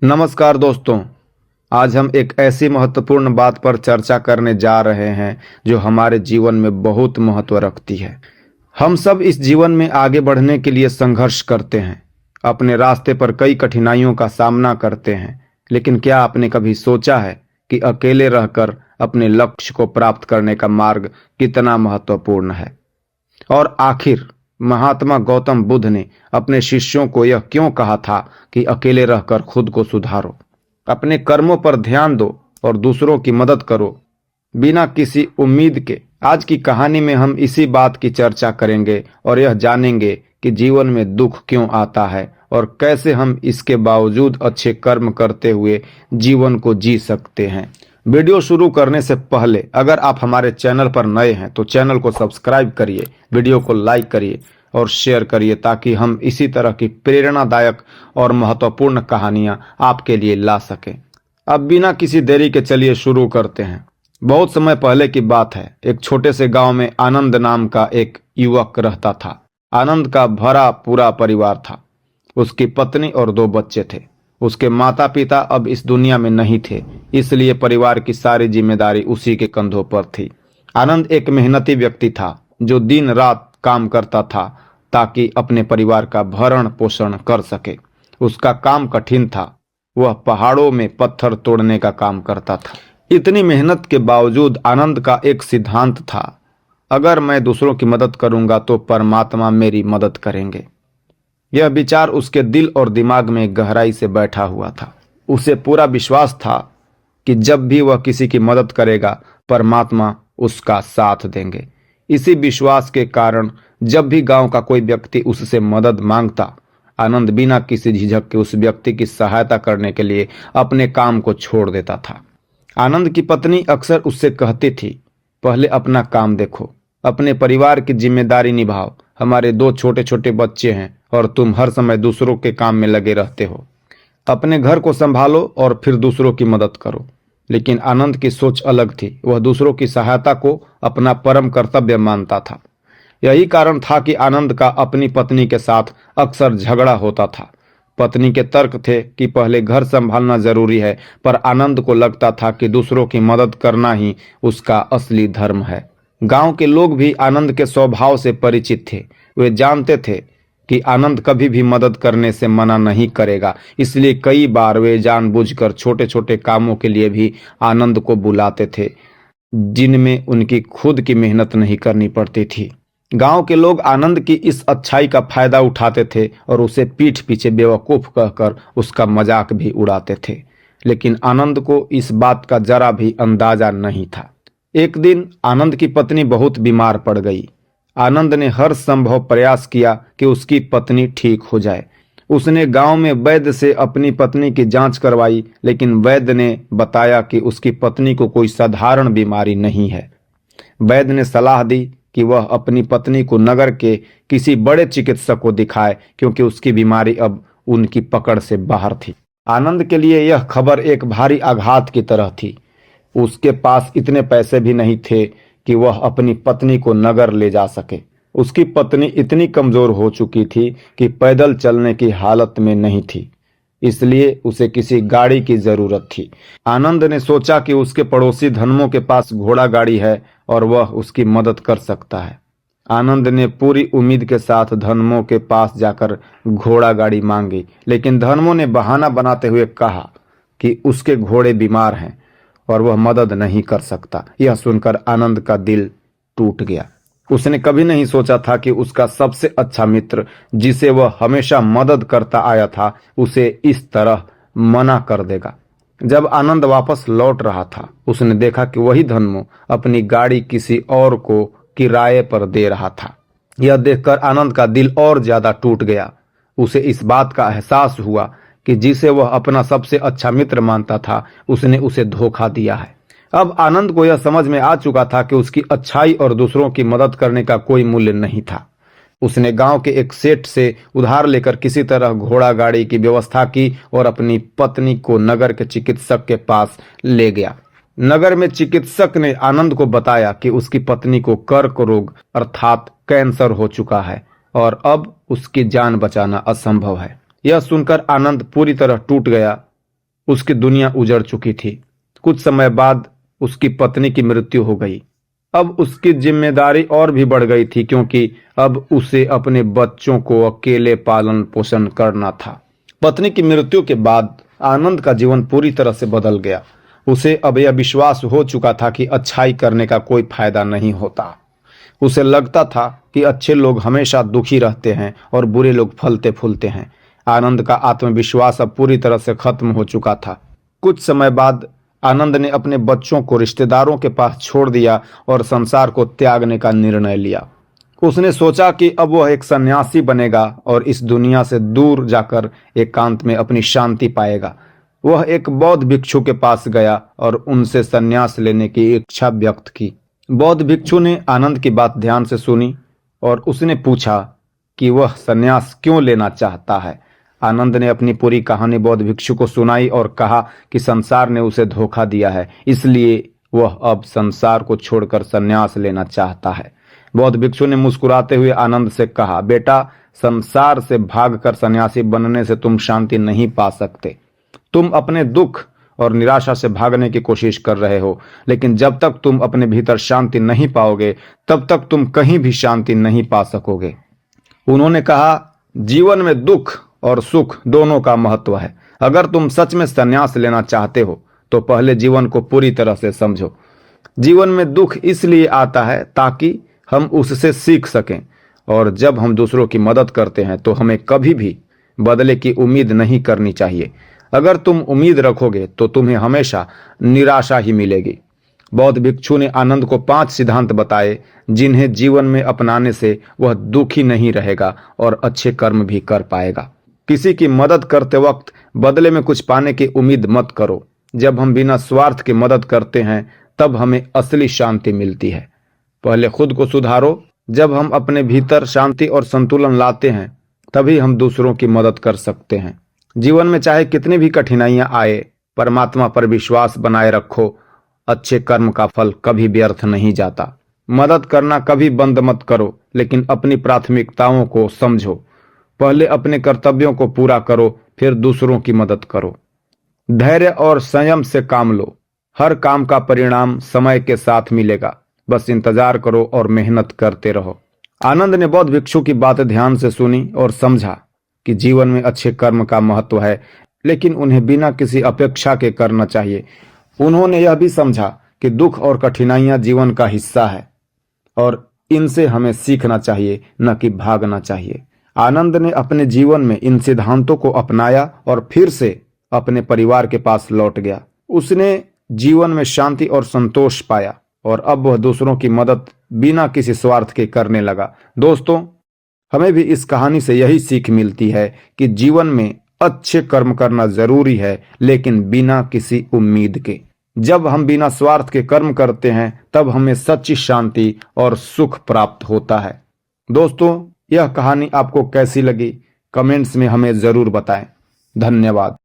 नमस्कार दोस्तों। आज हम एक ऐसी महत्वपूर्ण बात पर चर्चा करने जा रहे हैं जो हमारे जीवन में बहुत महत्व रखती है। हम सब इस जीवन में आगे बढ़ने के लिए संघर्ष करते हैं, अपने रास्ते पर कई कठिनाइयों का सामना करते हैं। लेकिन क्या आपने कभी सोचा है कि अकेले रहकर अपने लक्ष्य को प्राप्त करने का मार्ग कितना महत्वपूर्ण है? और आखिर महात्मा गौतम बुद्ध ने अपने शिष्यों को यह क्यों कहा था कि अकेले रहकर खुद को सुधारो, अपने कर्मों पर ध्यान दो और दूसरों की मदद करो बिना किसी उम्मीद के? आज की कहानी में हम इसी बात की चर्चा करेंगे और यह जानेंगे कि जीवन में दुख क्यों आता है और कैसे हम इसके बावजूद अच्छे कर्म करते हुए जीवन को जी सकते हैं। वीडियो शुरू करने से पहले अगर आप हमारे चैनल पर नए हैं तो चैनल को सब्सक्राइब करिए, वीडियो को लाइक करिए और शेयर करिए ताकि हम इसी तरह की प्रेरणादायक और महत्वपूर्ण कहानियां आपके लिए ला सकें। अब बिना किसी देरी के चलिए शुरू करते हैं। बहुत समय पहले की बात है। एक छोटे से गांव में आनंद नाम का एक युवक रहता था। आनंद का भरा पूरा परिवार था। उसकी पत्नी और 2 बच्चे थे। उसके माता पिता अब इस दुनिया में नहीं थे, इसलिए परिवार की सारी जिम्मेदारी उसी के कंधों पर थी। आनंद एक मेहनती व्यक्ति था जो दिन रात काम करता था ताकि अपने परिवार का भरण पोषण कर सके। उसका काम कठिन था। वह पहाड़ों में पत्थर तोड़ने का काम करता था। इतनी मेहनत के बावजूद आनंद का एक सिद्धांत था, अगर मैं दूसरों की मदद करूंगा तो परमात्मा मेरी मदद करेंगे। यह विचार उसके दिल और दिमाग में गहराई से बैठा हुआ था। उसे पूरा विश्वास था कि जब भी वह किसी की मदद करेगा परमात्मा उसका साथ देंगे। इसी विश्वास के कारण जब भी गांव का कोई व्यक्ति उससे मदद मांगता, आनंद बिना किसी झिझक के उस व्यक्ति की सहायता करने के लिए अपने काम को छोड़ देता था। आनंद की पत्नी अक्सर उससे कहती थी, पहले अपना काम देखो, अपने परिवार की जिम्मेदारी निभाओ। हमारे 2 छोटे छोटे बच्चे हैं और तुम हर समय दूसरों के काम में लगे रहते हो। अपने घर को संभालो और फिर दूसरों की मदद करो। लेकिन आनंद की सोच अलग थी। वह दूसरों की सहायता को अपना परम कर्तव्य मानता था। यही कारण था कि आनंद का अपनी पत्नी के साथ अक्सर झगड़ा होता था। पत्नी के तर्क थे कि पहले घर संभालना जरूरी है, पर आनंद को लगता था कि दूसरों की मदद करना ही उसका असली धर्म है। गांव के लोग भी आनंद के स्वभाव से परिचित थे। वे जानते थे कि आनंद कभी भी मदद करने से मना नहीं करेगा, इसलिए कई बार वे जानबूझकर छोटे छोटे कामों के लिए भी आनंद को बुलाते थे जिनमें उनकी खुद की मेहनत नहीं करनी पड़ती थी। गांव के लोग आनंद की इस अच्छाई का फायदा उठाते थे और उसे पीठ पीछे बेवकूफ कहकर उसका मजाक भी उड़ाते थे। लेकिन आनंद को इस बात का जरा भी अंदाजा नहीं था। एक दिन आनंद की पत्नी बहुत बीमार पड़ गई। आनंद ने हर संभव प्रयास किया कि उसकी पत्नी ठीक हो जाए। उसने गांव में वैद्य से अपनी पत्नी की जांच करवाई, लेकिन वैद्य ने बताया कि उसकी पत्नी को कोई साधारण बीमारी नहीं है। वैद्य ने सलाह दी कि वह अपनी पत्नी को नगर के किसी बड़े चिकित्सक को दिखाए, क्योंकि उसकी बीमारी अब उनकी पकड़ से बाहर थी। आनंद के लिए यह खबर एक भारी आघात की तरह थी। उसके पास इतने पैसे भी नहीं थे कि वह अपनी पत्नी को नगर ले जा सके। उसकी पत्नी इतनी कमजोर हो चुकी थी कि पैदल चलने की हालत में नहीं थी, इसलिए उसे किसी गाड़ी की जरूरत थी। आनंद ने सोचा कि उसके पड़ोसी धनमो के पास घोड़ा गाड़ी है और वह उसकी मदद कर सकता है। आनंद ने पूरी उम्मीद के साथ धनमो के पास जाकर घोड़ा गाड़ी मांगी, लेकिन धनमो ने बहाना बनाते हुए कहा कि उसके घोड़े बीमार हैं और वह मदद नहीं कर सकता। यह सुनकर आनंद का दिल टूट गया। उसने कभी नहीं सोचा था कि उसका सबसे अच्छा मित्र, जिसे वह हमेशा मदद करता आया था, उसे इस तरह मना कर देगा। जब आनंद वापस लौट रहा था, उसने देखा कि वही धनमो अपनी गाड़ी किसी और को किराए पर दे रहा था। यह देखकर आनंद का दिल और ज्यादा टूट गया। उसे इस बात का एहसास हुआ कि जिसे वह अपना सबसे अच्छा मित्र मानता था, उसने उसे धोखा दिया है। अब आनंद को यह समझ में आ चुका था कि उसकी अच्छाई और दूसरों की मदद करने का कोई मूल्य नहीं था। उसने गांव के एक सेठ से उधार लेकर किसी तरह घोड़ा गाड़ी की व्यवस्था की और अपनी पत्नी को नगर के चिकित्सक के पास ले गया। नगर में चिकित्सक ने आनंद को बताया कि उसकी पत्नी को कर्क रोग अर्थात कैंसर हो चुका है और अब उसकी जान बचाना असंभव है। यह सुनकर आनंद पूरी तरह टूट गया। उसकी दुनिया उजड़ चुकी थी। कुछ समय बाद उसकी पत्नी की मृत्यु हो गई। अब उसकी जिम्मेदारी और भी बढ़ गई थी, क्योंकि अब उसे अपने बच्चों को अकेले पालन पोषण करना था। पत्नी की मृत्यु के बाद आनंद का जीवन पूरी तरह से बदल गया। उसे अब यह विश्वास हो चुका था कि अच्छाई करने का कोई फायदा नहीं होता। उसे लगता था कि अच्छे लोग हमेशा दुखी रहते हैं और बुरे लोग फलते फूलते हैं। आनंद का आत्मविश्वास अब पूरी तरह से खत्म हो चुका था। कुछ समय बाद आनंद ने अपने बच्चों को रिश्तेदारों के पास छोड़ दिया और संसार को त्यागने का निर्णय लिया। उसने सोचा कि अब वह एक सन्यासी बनेगा और इस दुनिया से दूर जाकर एकांत में अपनी शांति पाएगा। वह एक बौद्ध भिक्षु के पास गया और उनसे संन्यास लेने की इच्छा व्यक्त की। बौद्ध भिक्षु ने आनंद की बात ध्यान से सुनी और उसने पूछा कि वह संन्यास क्यों लेना चाहता है। आनंद ने अपनी पूरी कहानी बौद्ध भिक्षु को सुनाई और कहा कि संसार ने उसे धोखा दिया है, इसलिए वह अब संसार को छोड़कर संन्यास लेना चाहता है। बौद्ध भिक्षु ने मुस्कुराते हुए आनंद से कहा, बेटा, संसार से भागकर सन्यासी बनने से तुम शांति नहीं पा सकते। तुम अपने दुख और निराशा से भागने की कोशिश कर रहे हो, लेकिन जब तक तुम अपने भीतर शांति नहीं पाओगे तब तक तुम कहीं भी शांति नहीं पा सकोगे। उन्होंने कहा, जीवन में दुख और सुख दोनों का महत्व है। अगर तुम सच में संन्यास लेना चाहते हो तो पहले जीवन को पूरी तरह से समझो। जीवन में दुख इसलिए आता है ताकि हम उससे सीख सकें, और जब हम दूसरों की मदद करते हैं तो हमें कभी भी बदले की उम्मीद नहीं करनी चाहिए। अगर तुम उम्मीद रखोगे तो तुम्हें हमेशा निराशा ही मिलेगी। बौद्ध भिक्षु ने आनंद को 5 सिद्धांत बताए जिन्हें जीवन में अपनाने से वह दुखी नहीं रहेगा और अच्छे कर्म भी कर पाएगा। किसी की मदद करते वक्त बदले में कुछ पाने की उम्मीद मत करो। जब हम बिना स्वार्थ की मदद करते हैं तब हमें असली शांति मिलती है। पहले खुद को सुधारो। जब हम अपने भीतर शांति और संतुलन लाते हैं तभी हम दूसरों की मदद कर सकते हैं। जीवन में चाहे कितनी भी कठिनाइयां आए, परमात्मा पर विश्वास बनाए रखो। अच्छे कर्म का फल कभी व्यर्थ नहीं जाता। मदद करना कभी बंद मत करो, लेकिन अपनी प्राथमिकताओं को समझो। पहले अपने कर्तव्यों को पूरा करो, फिर दूसरों की मदद करो। धैर्य और संयम से काम लो। हर काम का परिणाम समय के साथ मिलेगा। बस इंतजार करो और मेहनत करते रहो। आनंद ने बौद्ध भिक्षु की बातें ध्यान से सुनी और समझा कि जीवन में अच्छे कर्म का महत्व है, लेकिन उन्हें बिना किसी अपेक्षा के करना चाहिए। उन्होंने यह भी समझा कि दुख और कठिनाइयां जीवन का हिस्सा है और इनसे हमें सीखना चाहिए, न कि भागना चाहिए। आनंद ने अपने जीवन में इन सिद्धांतों को अपनाया और फिर से अपने परिवार के पास लौट गया। उसने जीवन में शांति और संतोष पाया और अब वह दूसरों की मदद बिना किसी स्वार्थ के करने लगा। दोस्तों, हमें भी इस कहानी से यही सीख मिलती है कि जीवन में अच्छे कर्म करना जरूरी है, लेकिन बिना किसी उम्मीद के। जब हम बिना स्वार्थ के कर्म करते हैं तब हमें सच्ची शांति और सुख प्राप्त होता है। दोस्तों, यह कहानी आपको कैसी लगी कमेंट्स में हमें जरूर बताएं। धन्यवाद।